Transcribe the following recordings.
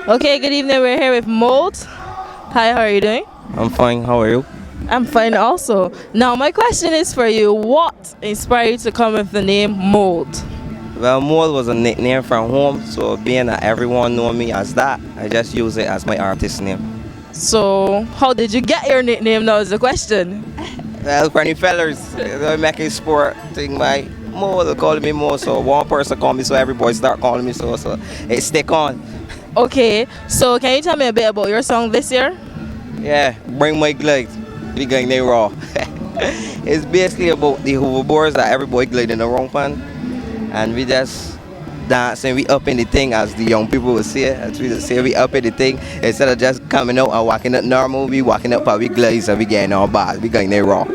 Okay, good evening. We're here with Mold. Hi, how are you doing? I'm fine, how are you? I'm fine also. Now, my question is for you. What inspired you to come with the name Mold? Well, Mold was a nickname from home, so being that everyone know me as that, I just use it as my artist name. So, how did you get your nickname now is the question. Well, for any fellas, they're making sport thing, my Mold, they call me Mold, so one person call me, so everybody start calling me so it stick on. Okay, so can you tell me a bit about your song this year? Yeah, bring my glides, we going there raw. It's basically about the hoverboards that everybody glide in the wrong pan, and we just dance and we up in the thing, as the young people will say, as we say, we up in the thing, instead of just coming out and walking up normal, we walking up and we glides and we getting our bars, we going there raw.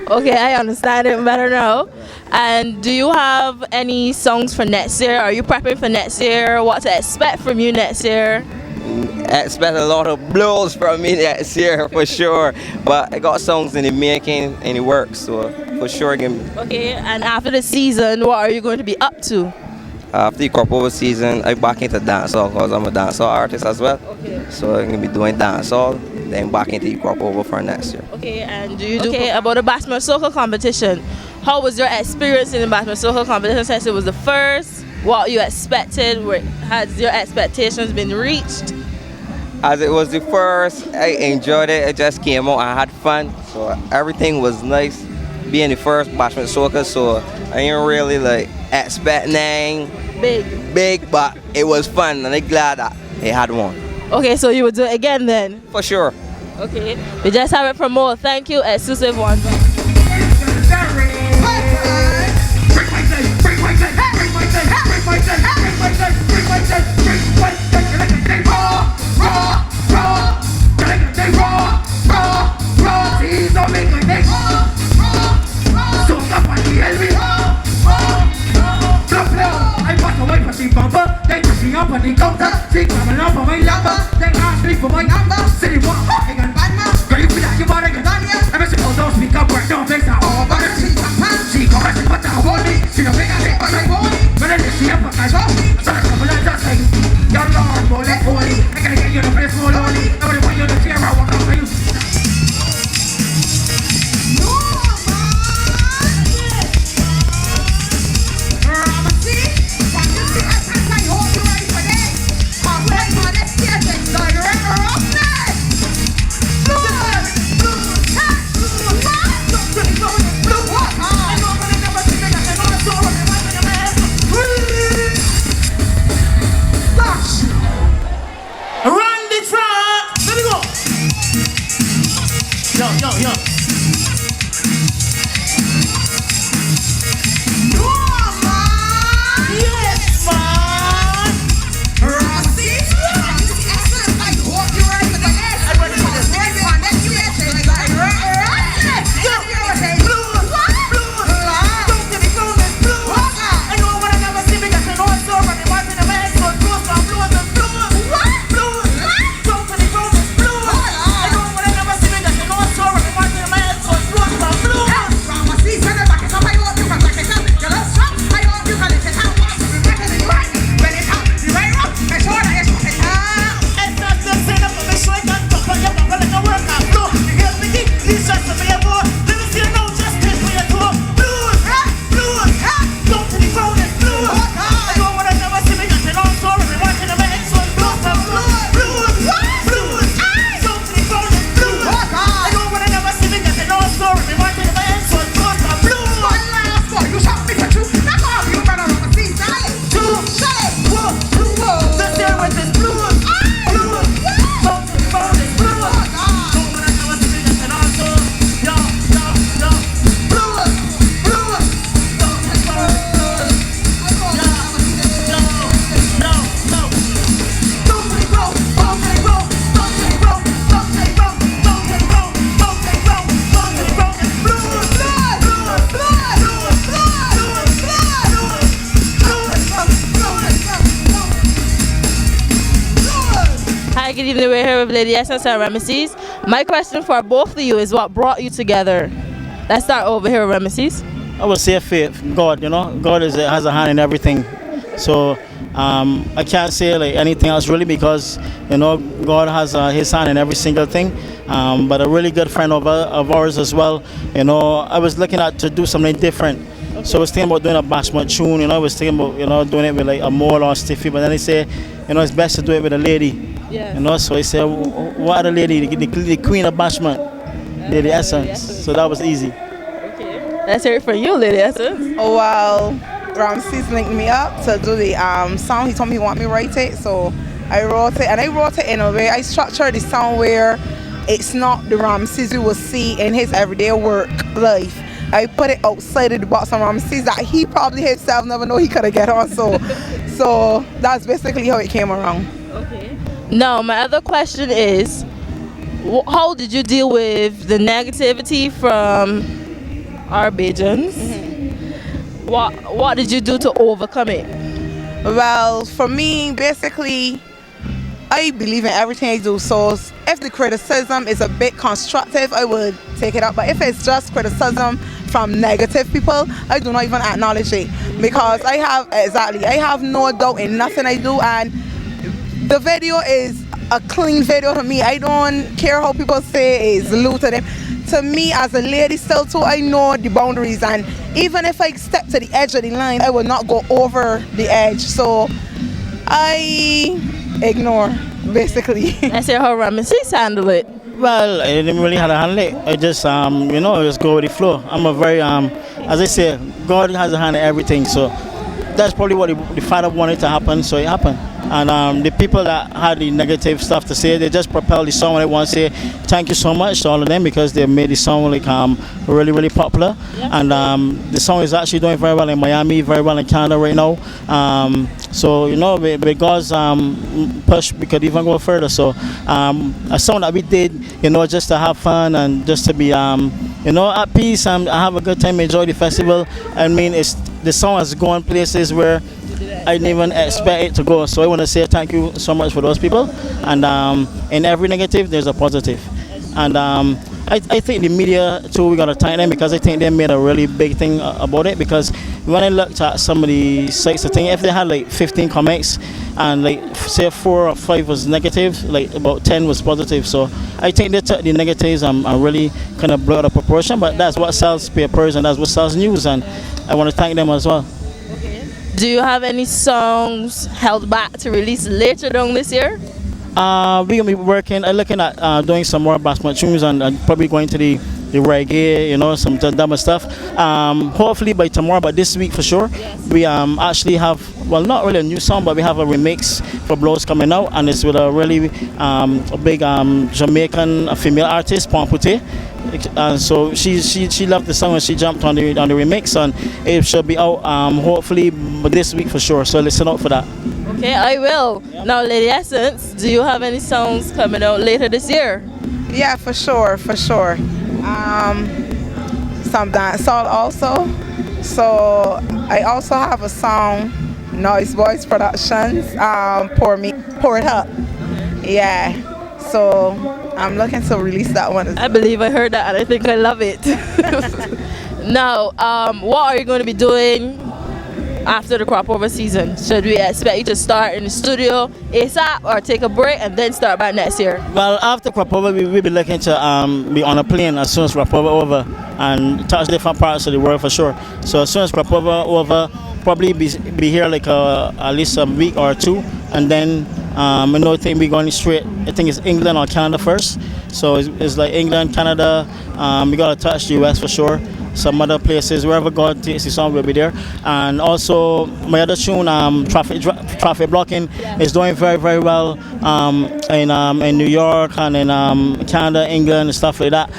Okay, I understand it better now. And do you have any songs for next year? Are you prepping for next year? What to expect from you next year? Expect a lot of blows from me next year for sure, but I got songs in the making and the works, so for sure. Okay, and after the season, what are you going to be up to? After the crop over season, I back into dancehall because I'm a dancehall artist as well. Okay. So I'm gonna be doing dancehall, then back into the crop over for next year. Okay, and do you do about the Batsman Soca competition? How was your experience in the Batsman Soca competition since it was the first? What you expected? Has your expectations been reached? As it was the first, I enjoyed it. I just came out and had fun, so everything was nice. Being the first Batsman Soca, so I ain't really like expecting big, but it was fun, and I'm glad that it had one. Okay, so you would do it again then? For sure. Okay, we just have it from more. Thank you, exclusive one. Up on the counter, she coming up on my lumber. They ask me for my number. City walk, fucking and bad man. Girl, you feel like you better get on here. Every single don't speak up, work, don't face her all. But she come on, she come and she put down body. She don't make a thing but like body. But then she up on my body. So I come and just like, your Lord, boy, let holy. I gotta get you the place more lonely. Nobody want you to tear out, walk up for you. Hi, good evening. We're here with Lady Essence and Rameses. My question for both of you is what brought you together? Let's start over here with Rameses. I would say faith, God. God has a hand in everything. So I can't say like anything else really because God has His hand in every single thing. But a really good friend of ours as well. I was looking at to do something different. So I was thinking about doing a bashment tune. I was thinking about doing it with like a mole or a stiffy. But then they say it's best to do it with a lady. Yeah. So I said, what other lady? The queen of bashment, Lady Essence. So that was easy. Let's hear it from you, Lady Essence. Oh, well, Rameses linked me up to do the song. He told me he want me to write it, so I wrote it. And I wrote it in a way, I structured the song where it's not the Rameses you will see in his everyday work life. I put it outside of the box on Rameses that he probably himself never know he could have get on. So that's basically how it came around. Okay. Now, my other question is, how did you deal with the negativity from our Bajans? What did you do to overcome it? Well, for me, basically, I believe in everything I do. So if the criticism is a bit constructive, I would take it up. But if it's just criticism from negative people, I do not even acknowledge it. Because I have no doubt in nothing I do. And the video is a clean video to me. I don't care how people say it's lewd to them. To me, as a lady still too, I know the boundaries, and even if I step to the edge of the line, I will not go over the edge. So I ignore, basically. Let's hear how Rameses handle it. Well, I didn't really have to handle it. I just, just go with the flow. I'm a very, as I say, God has a hand in everything. So that's probably what the Father wanted to happen, so it happened. And the people that had the negative stuff to say, they just propelled the song. And I want to say thank you so much to all of them because they made the song like really, really popular. And the song is actually doing very well in Miami, very well in Canada right now. So with God's push, we could even go further. So a song that we did, just to have fun and just to be at peace and have a good time, enjoy the festival. I mean, the song has gone places where I didn't even expect it to go. So I want to say thank you so much for those people. And in every negative, there's a positive. And I think the media too, we got to thank them because I think they made a really big thing about it. Because when I looked at some of the sites, I think if they had like 15 comments and like say 4 or 5 was negative, like about 10 was positive. So I think they took the negatives and really kind of blew out of proportion. But that's what sells papers and that's what sells news. And I want to thank them as well. Do you have any songs held back to release later on this year? We're going to be working, looking at doing some more bashment tunes and probably going to the reggae, some dumber stuff. Hopefully by tomorrow, but this week for sure. Yes. We actually have, well, not really a new song, but we have a remix for Blows coming out, and it's with a really a big Jamaican female artist, Pompute. So she loved the song and she jumped on the remix, and it should be out hopefully this week for sure. So listen out for that. Okay, I will. Yep. Now, Lady Essence, do you have any songs coming out later this year? Yeah, for sure. Some dancehall also. So I also have a song, Noise Boys Productions, Pour It Up. Yeah. So I'm looking to release that one. I believe I heard that and I think I love it. Now, what are you going to be doing after the crop over season? Should we expect you to start in the studio ASAP or take a break and then start back next year? Well, after crop over, we'll be looking to be on a plane as soon as crop over and touch different parts of the world for sure. So as soon as crop over, probably be here like at least a week or 2, and then I think we're going straight. I think it's England or Canada first. So it's like England, Canada. We got to touch the US for sure. Some other places, wherever God takes the song, will be there. And also my other tune, traffic blocking, is doing very, very well in New York and in Canada, England, and stuff like that.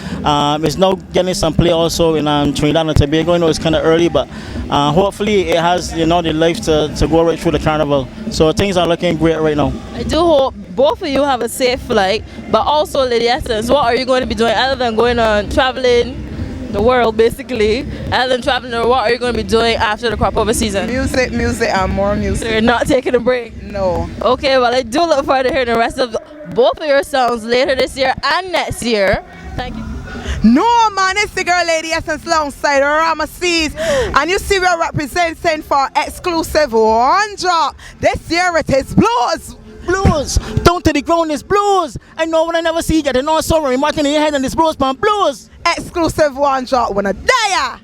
It's now getting some play also in Trinidad and Tobago. I know it's kind of early, but hopefully it has the life to go right through the carnival. So things are looking great right now. I do hope both of you have a safe flight, but also, Lady Essence, what are you going to be doing other than going on traveling? the world basically. Other than traveling, or what are you going to be doing after the crop over season? Music, and more So music. you're not taking a break. No. Okay, well I do look forward to hearing the rest of both of your songs later this year and next year. Thank you. No, man, it's the girl Lady Essence alongside Rameses. And you see we're representing for exclusive one drop. This year it is Blues. Blues, down to the ground is blues. I know when I never see you getting on sorry, Martin in your head and this blues, man, blues. Exclusive one drop when I die.